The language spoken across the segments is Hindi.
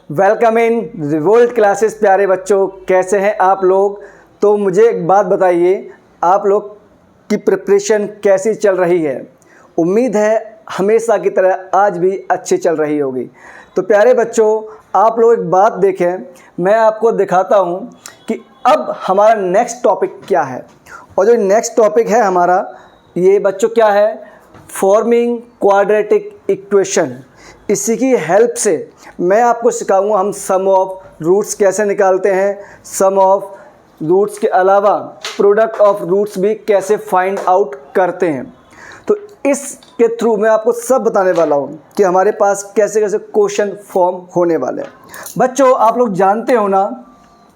Welcome in revolt classes. प्यारे बच्चों, कैसे हैं आप लोग? तो मुझे एक बात बताइए, आप लोग की प्रिपरेशन कैसी चल रही है? उम्मीद है हमेशा की तरह आज भी अच्छी चल रही होगी। तो प्यारे बच्चों, आप लोग एक बात देखें, मैं आपको दिखाता हूं कि अब हमारा नेक्स्ट टॉपिक क्या है। और जो नेक्स्ट टॉपिक है हमारा, ये बच्चों क्या है? Forming quadratic equation. इसी की हेल्प से मैं आपको सिखाऊंगा हम सम ऑफ रूट्स कैसे निकालते हैं, सम ऑफ रूट्स के अलावा प्रोडक्ट ऑफ रूट्स भी कैसे फाइंड आउट करते हैं। तो इसके थ्रू मैं आपको सब बताने वाला हूं कि हमारे पास कैसे कैसे क्वेश्चन फॉर्म होने वाले हैं। बच्चों, आप लोग जानते हो ना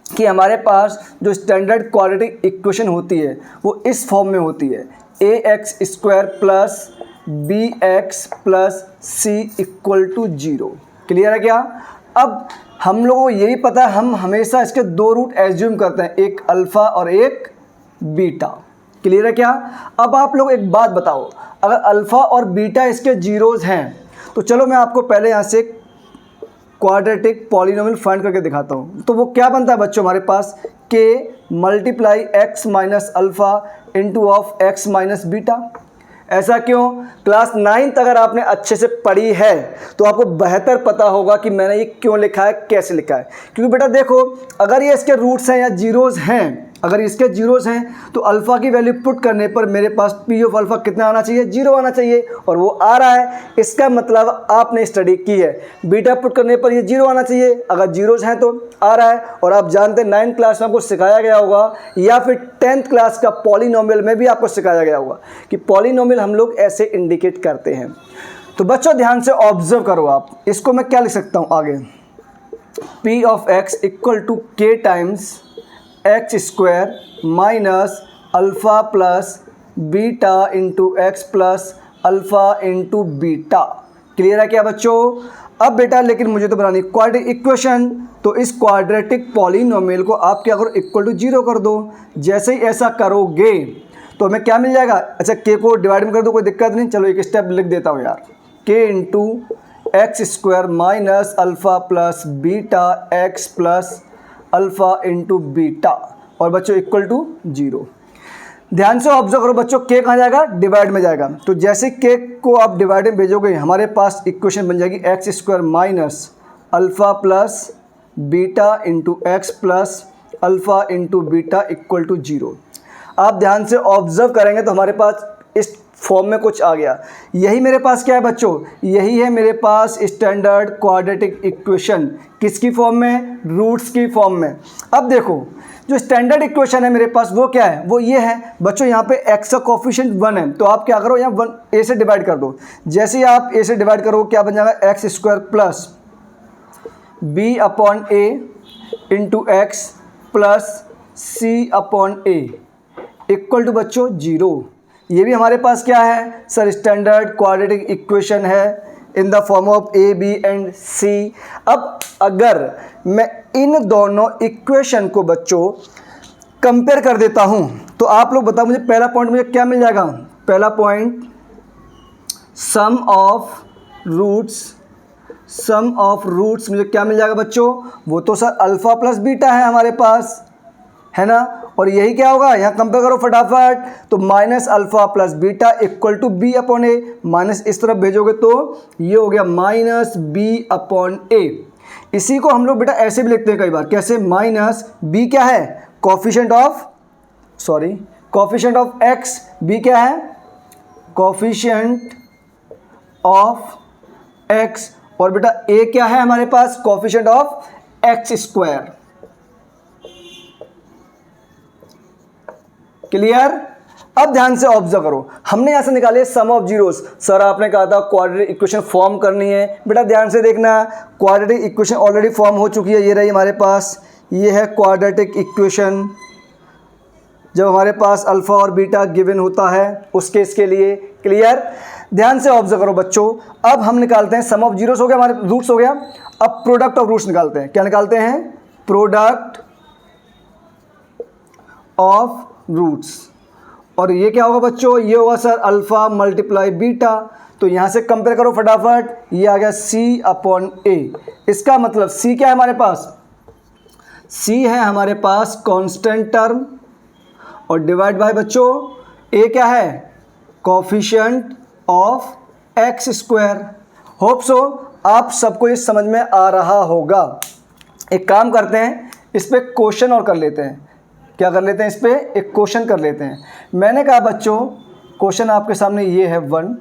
कि हमारे पास जो स्टैंडर्ड क्वाड्रेटिक इक्वेशन होती है वो इस फॉर्म में होती है, ax² plus bx plus c equal to 0। Clear है क्या? अब हम लोगों को यही पता है, हम हमेशा इसके दो रूट एज्यूम करते हैं, एक अल्फ़ा और एक बीटा। क्लियर है क्या? अब आप लोग एक बात बताओ, अगर अल्फ़ा और बीटा इसके जीरोज़ हैं तो चलो मैं आपको पहले यहाँ से क्वाड्रेटिक पॉलिनोमियल फाइंड करके दिखाता हूँ। तो वो क्या बनता है बच्चों हमारे पास, k multiply x minus alpha into of x minus beta. ऐसा क्यों? क्लास 9 अगर आपने अच्छे से पढ़ी है तो आपको बेहतर पता होगा कि मैंने ये क्यों लिखा है, कैसे लिखा है। क्योंकि बेटा देखो, अगर ये इसके रूट्स हैं या जीरोज़ हैं, अगर इसके जीरोज़ हैं तो अल्फ़ा की वैल्यू पुट करने पर मेरे पास पी ऑफ अल्फ़ा कितना आना चाहिए? 0 आना चाहिए, और वो आ रहा है। इसका मतलब आपने स्टडी की है। बीटा पुट करने पर ये 0 आना चाहिए, अगर जीरोज़ हैं तो आ रहा है। और आप जानते हैं 9th क्लास में आपको सिखाया गया होगा, या फिर 10th क्लास का पॉलिनोमियल में भी आपको सिखाया गया होगा कि पॉलिनोमियल हम लोग ऐसे इंडिकेट करते हैं। तो बच्चों ध्यान से ऑब्जर्व करो आप, इसको मैं क्या लिख सकता हूँ आगे, P of X equal to K times X square minus alpha plus beta into x plus alpha into beta. Clear है क्या बच्चों? अब बेटा लेकिन मुझे तो बनानी क्वाड्रेटिक इक्वेशन, तो इस क्वाड्रेटिक पॉलिनोमियल को आप क्या करो, इक्वल टू 0 कर दो। जैसे ही ऐसा करोगे तो हमें क्या मिल जाएगा? अच्छा, के को डिवाइड में कर दो, कोई दिक्कत नहीं। चलो एक स्टेप लिख देता हूँ यार, के into x square minus alpha plus beta x plus alpha into beta, और बच्चों इक्वल टू 0। ध्यान से ऑब्जर्व करो बच्चों, के कहाँ जाएगा? डिवाइड में जाएगा। तो जैसे के को आप डिवाइड में भेजोगे हमारे पास इक्वेशन बन जाएगी x square minus alpha plus beta into x plus alpha into beta equal to 0। आप ध्यान से ऑब्जर्व करेंगे तो हमारे पास इस फॉर्म में कुछ आ गया। यही मेरे पास क्या है बच्चों? यही है मेरे पास स्टैंडर्ड क्वाड्रेटिक इक्वेशन। किसकी फॉर्म में? रूट्स की फॉर्म में। अब देखो, जो स्टैंडर्ड इक्वेशन है मेरे पास वो क्या है? वो ये है बच्चों, यहाँ पे x का कोफिशिएंट 1 है, तो आप क्या करो, यहाँ 1 a से डिवाइड कर दो। जैसे ही आप a से डिवाइड करो क्या बन जाएगा? X square plus b upon a into x plus c upon a equal to बच्चों 0। ये भी हमारे पास क्या है सर? स्टैंडर्ड क्वाड्रेटिक इक्वेशन है in the form of A B and C. अब अगर मैं इन दोनों इक्वेशन को बच्चों कंपेयर कर देता हूं तो आप लोग बताओ मुझे, पहला पॉइंट मुझे क्या मिल जाएगा? पहला पॉइंट सम ऑफ रूट्स मुझे क्या मिल जाएगा बच्चों? वो तो सर अल्फ़ा प्लस बीटा है हमारे पास, है ना। और यही क्या होगा, यहाँ कंपेयर करो फटाफट, तो minus alpha plus beta equal to B upon A. Minus इस तरफ भेजोगे तो ये हो गया माइनस बी अपॉन ए। इसी को हम लोग बेटा ऐसे भी लिखते हैं कई बार, कैसे? माइनस बी क्या है? Coefficient of x. बी क्या है? Coefficient of X. और बेटा ए क्या है हमारे पास? Coefficient of X square. Clear? अब ध्यान से ऑब्जर्व करो, हमने यहां से निकाले सम ऑफ जीरोस। सर आपने कहा था क्वाड्रेटिक इक्वेशन फॉर्म करनी है, बेटा ध्यान से देखना, क्वाड्रेटिक इक्वेशन ऑलरेडी फॉर्म हो चुकी है। ये रही हमारे पास, ये है क्वाड्रेटिक इक्वेशन। जब हमारे पास अल्फ़ा और बीटा गिवन होता है उस केस के लिए। क्लियर? ध्यान से ऑब्जर्व करो बच्चों, अब हम निकालते हैं सम ऑफ जीरोस, हो गया हमारे रूट्स हो गया। अब प्रोडक्ट ऑफ रूट्स निकालते हैं। क्या निकालते हैं? Product of roots. और ये क्या होगा बच्चों? ये होगा सर अल्फ़ा मल्टीप्लाई बीटा। तो यहाँ से कंपेयर करो फटाफट, ये आ गया C/A। इसका मतलब C क्या है हमारे पास, C है हमारे पास कांस्टेंट टर्म, और डिवाइड बाय बच्चों A क्या है, coefficient of x²। Hope so आप सबको ये समझ में आ रहा होगा। एक काम करते हैं, इस पे क्वेश्चन और कर लेते हैं। क्या कर लेते हैं, इस पे एक क्वेश्चन कर लेते हैं। मैंने कहा बच्चों क्वेश्चन आपके सामने ये है 1,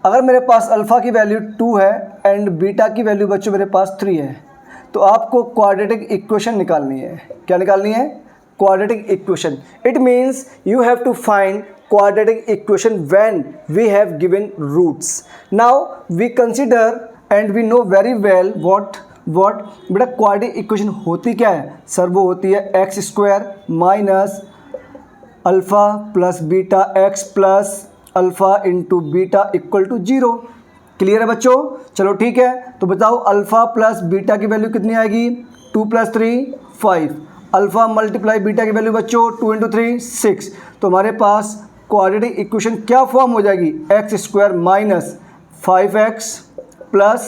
अगर मेरे पास अल्फ़ा की वैल्यू 2 है एंड बीटा की वैल्यू बच्चों मेरे पास 3 है, तो आपको क्वाड्रेटिक इक्वेशन निकालनी है। क्या निकालनी है, quadratic equation. It means you have to find quadratic equation when we have given roots. Now we consider and we know very well what बेटा क्वाड्रेटिक इक्वेशन होती क्या है सर, वो होती है x² minus alpha plus beta x plus alpha into beta equal to 0। Clear है बच्चों, चलो ठीक है। तो बताओ अल्फ़ा प्लस बीटा की वैल्यू कितनी आएगी, 2 + 3 5, अल्फ़ा मल्टीप्लाई बीटा की वैल्यू बच्चों 2 × 3 6। तो हमारे पास क्वाड्रेटिक इक्वेशन क्या फॉर्म हो जाएगी, x² minus 5x plus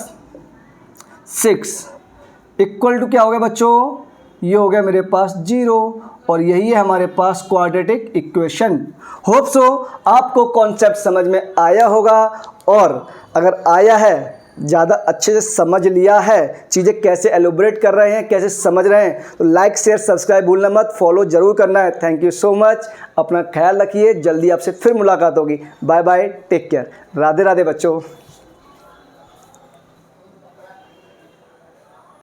6 equal to क्या हो गया बच्चों, ये हो गया मेरे पास 0, और यही है हमारे पास क्वाड्रेटिक इक्वेशन। होप सो आपको कॉन्सेप्ट समझ में आया होगा, और अगर आया है, ज़्यादा अच्छे से समझ लिया है, चीज़ें कैसे एलोबरेट कर रहे हैं, कैसे समझ रहे हैं, तो लाइक शेयर सब्सक्राइब भूलना मत, फॉलो ज़रूर करना है। थैंक यू सो मच, अपना ख्याल रखिए, जल्दी आपसे फिर मुलाकात होगी। Bye bye, take care, Radhe Radhe बच्चों।